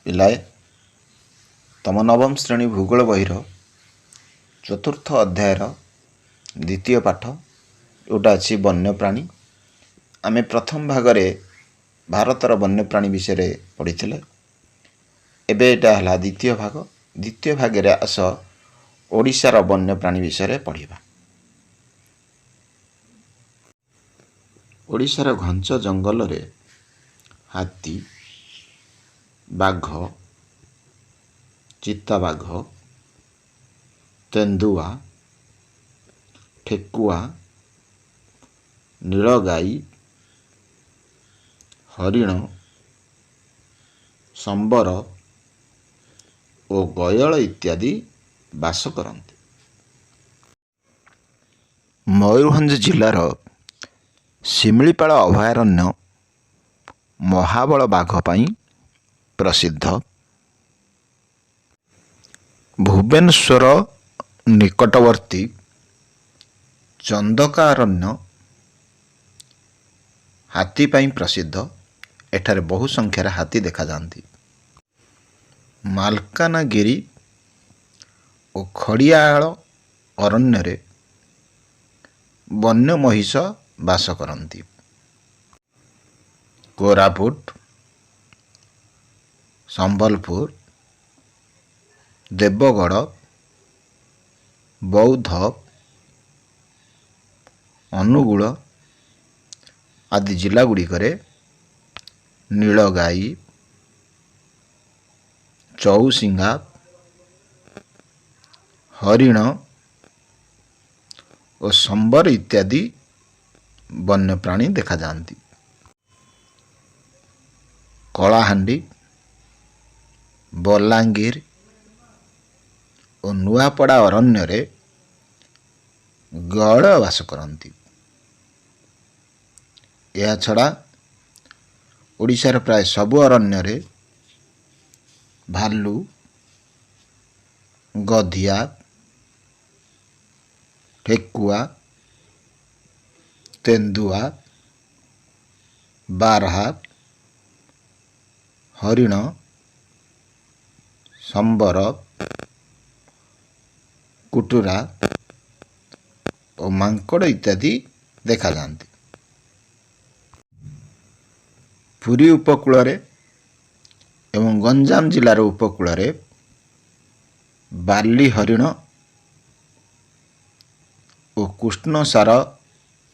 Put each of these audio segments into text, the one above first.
ପିଲାଏ ତମ ନବମ ଶ୍ରେଣୀ ଭୂଗୋଳ ବହିର ଚତୁର୍ଥ ଅଧ୍ୟାୟର ଦ୍ୱିତୀୟ ପାଠ ଯେଉଁଟା ଅଛି ବନ୍ୟପ୍ରାଣୀ। ଆମେ ପ୍ରଥମ ଭାଗରେ ଭାରତର ବନ୍ୟପ୍ରାଣୀ ବିଷୟରେ ପଢ଼ିଥିଲେ। ଏବେ ଏଇଟା ହେଲା ଦ୍ୱିତୀୟ ଭାଗ। ଦ୍ୱିତୀୟ ଭାଗରେ ଆସ ଓଡ଼ିଶାର ବନ୍ୟପ୍ରାଣୀ ବିଷୟରେ ପଢ଼ିବା। ଓଡ଼ିଶାର ଘଞ୍ଚ ଜଙ୍ଗଲରେ ହାତୀ, ବାଘ, ଚିତାବାଘ, ତେନ୍ଦୁଆ, ଠେକୁଆ, ନୀଳଗାଈ, ହରିଣ, ସମ୍ବର ଓ ଗୟଳ ଇତ୍ୟାଦି ବାସ କରନ୍ତି। ମୟୂରଭଞ୍ଜ ଜିଲ୍ଲାର ଶିମିଳିପାଳ ଅଭୟାରଣ୍ୟ ମହାବଳ ବାଘ ପାଇଁ ପ୍ରସିଦ୍ଧ। ଭୁବନେଶ୍ୱର ନିକଟବର୍ତ୍ତୀ ଚନ୍ଦକାରଣ୍ୟ ହାତୀ ପାଇଁ ପ୍ରସିଦ୍ଧ। ଏଠାରେ ବହୁ ସଂଖ୍ୟାରେ ହାତୀ ଦେଖାଯାଆନ୍ତି। ମାଲକାନଗିରି ଓ ଖଡ଼ିଆଳ ଅରଣ୍ୟରେ ବନ୍ୟ ମହିଷ ବାସ କରନ୍ତି। କୋରାପୁଟ, ସମ୍ବଲପୁର, ଦେବଗଡ଼, ବୌଦ୍ଧ, ଅନୁଗୁଳ ଆଦି ଜିଲ୍ଲାଗୁଡ଼ିକରେ ନୀଳଗାଈ, ଚୌଶିଙ୍ଗା, ହରିଣ ଓ ସମ୍ବର ଇତ୍ୟାଦି ବନ୍ୟପ୍ରାଣୀ ଦେଖାଯାଆନ୍ତି। କଳାହାଣ୍ଡି, ବଲାଙ୍ଗୀର ଓ ନୂଆପଡ଼ା ଅରଣ୍ୟରେ ଗୟଳ ବାସ କରନ୍ତି। ଏହାଛଡ଼ା ଓଡ଼ିଶାର ପ୍ରାୟ ସବୁ ଅରଣ୍ୟରେ ଭାଲୁ, ଗଧିଆ, ଠେକୁଆ, ତେନ୍ଦୁଆ, ବାରହା, ହରିଣ, ସମ୍ବର, କୁଟୁରା ଓ ମାଙ୍କଡ଼ ଇତ୍ୟାଦି ଦେଖାଯାଆନ୍ତି। ପୁରୀ ଉପକୂଳରେ ଏବଂ ଗଞ୍ଜାମ ଜିଲ୍ଲାର ଉପକୂଳରେ ବାଲି ହରିଣ ଓ କୃଷ୍ଣସାର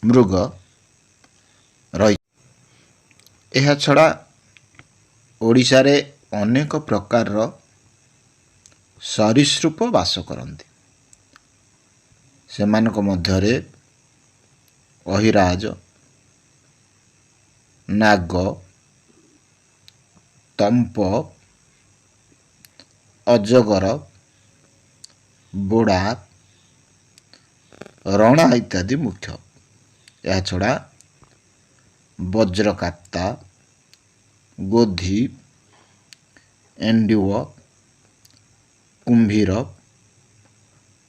ମୃଗ ରହିଛି। ଏହାଛଡ଼ା ଓଡ଼ିଶାରେ ଅନେକ ପ୍ରକାରର ସରୀସୃପ ବାସ କରନ୍ତି। ସେମାନଙ୍କ ମଧ୍ୟରେ ଅହିରାଜ, ନାଗ, ତମ୍ପ, ଅଜଗର, ବୋଡ଼ା, ରଣା ଇତ୍ୟାଦି ମୁଖ୍ୟ। ଏହାଛଡ଼ା ବଜ୍ରକାପ୍ତା, ଗୋଧି, ଏଣ୍ଡୁଅ, କୁମ୍ଭୀର,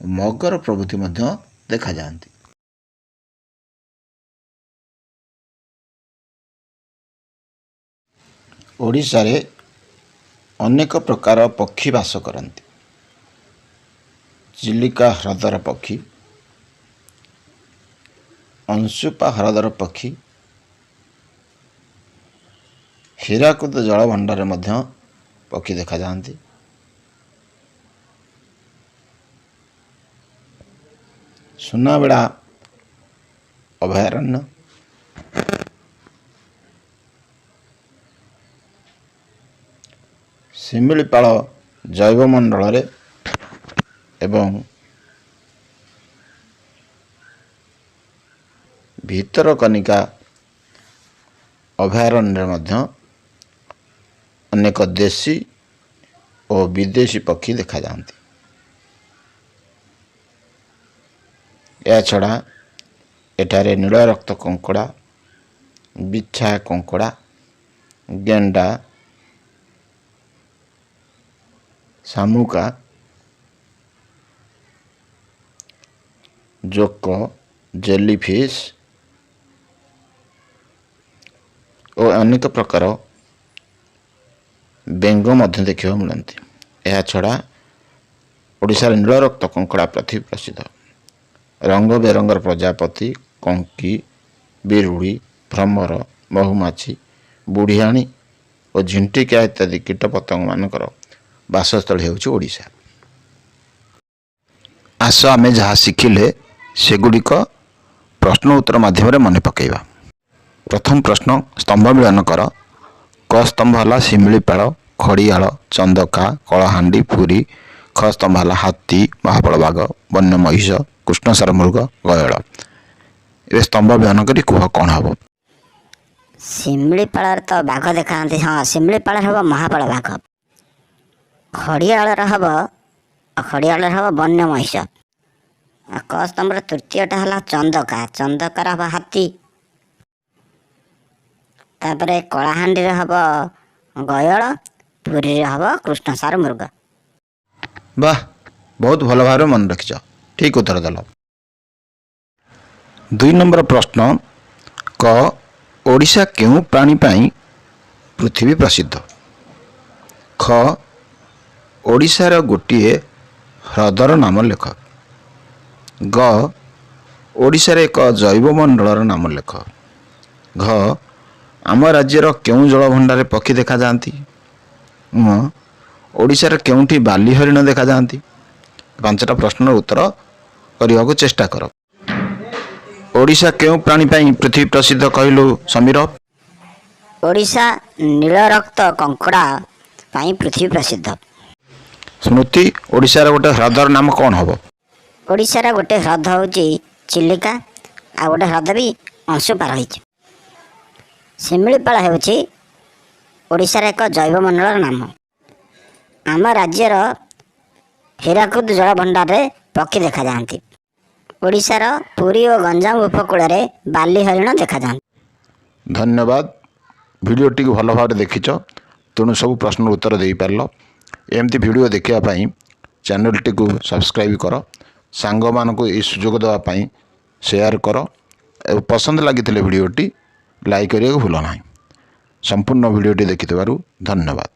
ମଗର ପ୍ରଭୃତି ମଧ୍ୟ ଦେଖାଯାଆନ୍ତି। ଓଡ଼ିଶାରେ ଅନେକ ପ୍ରକାର ପକ୍ଷୀ ବାସ କରନ୍ତି। ଚିଲିକା ହ୍ରଦର ପକ୍ଷୀ, ଅଂଶୁପା ହ୍ରଦର ପକ୍ଷୀ, ହୀରାକୁଦ ଜଳଭଣ୍ଡାରରେ ମଧ୍ୟ ପକ୍ଷୀ ଦେଖାଯାଆନ୍ତି। ସୁନାବେଡ଼ା ଅଭୟାରଣ୍ୟ, ଶିମିଳିପାଳ ଜୈବମଣ୍ଡଳରେ ଏବଂ ଭିତରକନିକା ଅଭୟାରଣ୍ୟରେ ମଧ୍ୟ ଅନେକ ଦେଶୀ ଓ ବିଦେଶୀ ପକ୍ଷୀ ଦେଖାଯାଆନ୍ତି। ଏହାଛଡ଼ା ଏଠାରେ ନୀଳରକ୍ତ କଙ୍କଡ଼ା, ବିଛା କଙ୍କଡ଼ା, ଗେଣ୍ଡା, ଶାମୁକା, ଜୋକ, ଜେଲିଫିସ୍ ଓ ଅନେକ ପ୍ରକାର ବେଙ୍ଗ ମଧ୍ୟ ଦେଖିବାକୁ ମିଳନ୍ତି। ଏହାଛଡ଼ା ଓଡ଼ିଶାର ନୀଳରକ୍ତ କଙ୍କଡ଼ା ପୃଥିବୀ ପ୍ରସିଦ୍ଧ। ରଙ୍ଗ ବେରଙ୍ଗର ପ୍ରଜାପତି, କଙ୍କି, ବିରୁଡ଼ି, ଭ୍ରମର, ମହୁମାଛି, ବୁଢ଼ିଆଣୀ ଓ ଝିଣ୍ଟିକା ଇତ୍ୟାଦି କୀଟପତଙ୍ଗମାନଙ୍କର ବାସସ୍ଥଳୀ ହେଉଛି ଓଡ଼ିଶା। ଆସ ଆମେ ଯାହା ଶିଖିଲେ ସେଗୁଡ଼ିକ ପ୍ରଶ୍ନ ଉତ୍ତର ମାଧ୍ୟମରେ ମନେ ପକାଇବା। ପ୍ରଥମ ପ୍ରଶ୍ନ, ସ୍ତମ୍ଭ ମିଳନ କର। କ ସ୍ତମ୍ଭ ହେଲା ଶିମିଳିପାଳ, ଖଡ଼ିଆଳ, ଚନ୍ଦକା, କଳାହାଣ୍ଡି, ପୁରୀ। ଖ ସ୍ତମ୍ଭ ହେଲା ହାତୀ, ମହାବଳ ବାଘ, ବନ୍ୟ ମହିଷ, କୃଷ୍ଣସାର ମୃଗ, ଗୟଳ। ଏବେ ସ୍ତମ୍ଭ ମିଳନ କରି କୁହ କ'ଣ ହେବ? ଶିମିଳିପାଳରେ ତ ବାଘ ଦେଖାନ୍ତି। ହଁ, ଶିମିଳିପାଳରେ ହେବ ମହାବଳ ବାଘ। ଖଡ଼ିଆଳରେ ହେବ ବନ୍ୟ ମହିଷ। କ ସ୍ତମ୍ଭର ତୃତୀୟଟା ହେଲା ଚନ୍ଦକା। ଚନ୍ଦକାର ହେବ ହାତୀ। ତାପରେ କଳାହାଣ୍ଡିରେ ହେବ ଗୟଳ। ପୁରୀରେ ହେବ କୃଷ୍ଣସାର ମୃଗ। ବାଃ, ବହୁତ ଭଲ ଭାବରେ ମନେ ରଖିଛ। ଠିକ୍ ଉତ୍ତର ଦେଲ। 2 ନମ୍ବର ପ୍ରଶ୍ନ, କ ଓଡ଼ିଶା କେଉଁ ପ୍ରାଣୀ ପାଇଁ ପୃଥିବୀ ପ୍ରସିଦ୍ଧ? ଖ ଓଡ଼ିଶାର ଗୋଟିଏ ହ୍ରଦର ନାମ ଲେଖ। ଗ ଓଡ଼ିଶାର ଏକ ଜୈବମଣ୍ଡଳର ନାମ ଲେଖ। ଘ ଆମ ରାଜ୍ୟର କେଉଁ ଜଳଭଣ୍ଡାରରେ ପକ୍ଷୀ ଦେଖାଯାଆନ୍ତି? ଓଡ଼ିଶାର କେଉଁଠି ବାଲି ହରିଣ ଦେଖାଯାଆନ୍ତି? 5ଟା ପ୍ରଶ୍ନର ଉତ୍ତର କରିବାକୁ ଚେଷ୍ଟା କର। ଓଡ଼ିଶା କେଉଁ ପ୍ରାଣୀ ପାଇଁ ପୃଥିବୀ ପ୍ରସିଦ୍ଧ କହିଲୁ ସମୀର? ଓଡ଼ିଶା ନୀଳରକ୍ତ କଙ୍କଡ଼ା ପାଇଁ ପୃଥିବୀ ପ୍ରସିଦ୍ଧ। ସ୍ମୃତି, ଓଡ଼ିଶାର ଗୋଟେ ହ୍ରଦର ନାମ କ'ଣ ହେବ? ଓଡ଼ିଶାର ଗୋଟେ ହ୍ରଦ ହେଉଛି ଚିଲିକା, ଆଉ ଗୋଟେ ହ୍ରଦ ବି ଅଂଶୁପା ରହିଛି। ଶିମିଳିପାଳ ହେଉଛି ଓଡ଼ିଶାର ଏକ ଜୈବମଣ୍ଡଳର ନାମ। ଆମ ରାଜ୍ୟର ହୀରାକୁଦ ଜଳଭଣ୍ଡାରରେ ପକ୍ଷୀ ଦେଖାଯାଆନ୍ତି। ଓଡ଼ିଶାର ପୁରୀ ଓ ଗଞ୍ଜାମ ଉପକୂଳରେ ବାଲି ହରିଣ ଦେଖାଯାଆନ୍ତି। ଧନ୍ୟବାଦ। ଭିଡ଼ିଓଟିକୁ ଭଲ ଭାବରେ ଦେଖିଛ, ତେଣୁ ସବୁ ପ୍ରଶ୍ନର ଉତ୍ତର ଦେଇପାରିଲ। ଏମିତି ଭିଡ଼ିଓ ଦେଖିବା ପାଇଁ ଚ୍ୟାନେଲଟିକୁ ସବସ୍କ୍ରାଇବ୍ କର, ସାଙ୍ଗମାନଙ୍କୁ ଏହି ସୁଯୋଗ ଦେବା ପାଇଁ ସେୟାର କର ଏବଂ ପସନ୍ଦ ଲାଗିଥିଲେ ଭିଡ଼ିଓଟି ଲାଇକ୍ କରିବାକୁ ଭୁଲ ନାହିଁ। ସମ୍ପୂର୍ଣ୍ଣ ଭିଡ଼ିଓଟି ଦେଖିଥିବାରୁ ଧନ୍ୟବାଦ।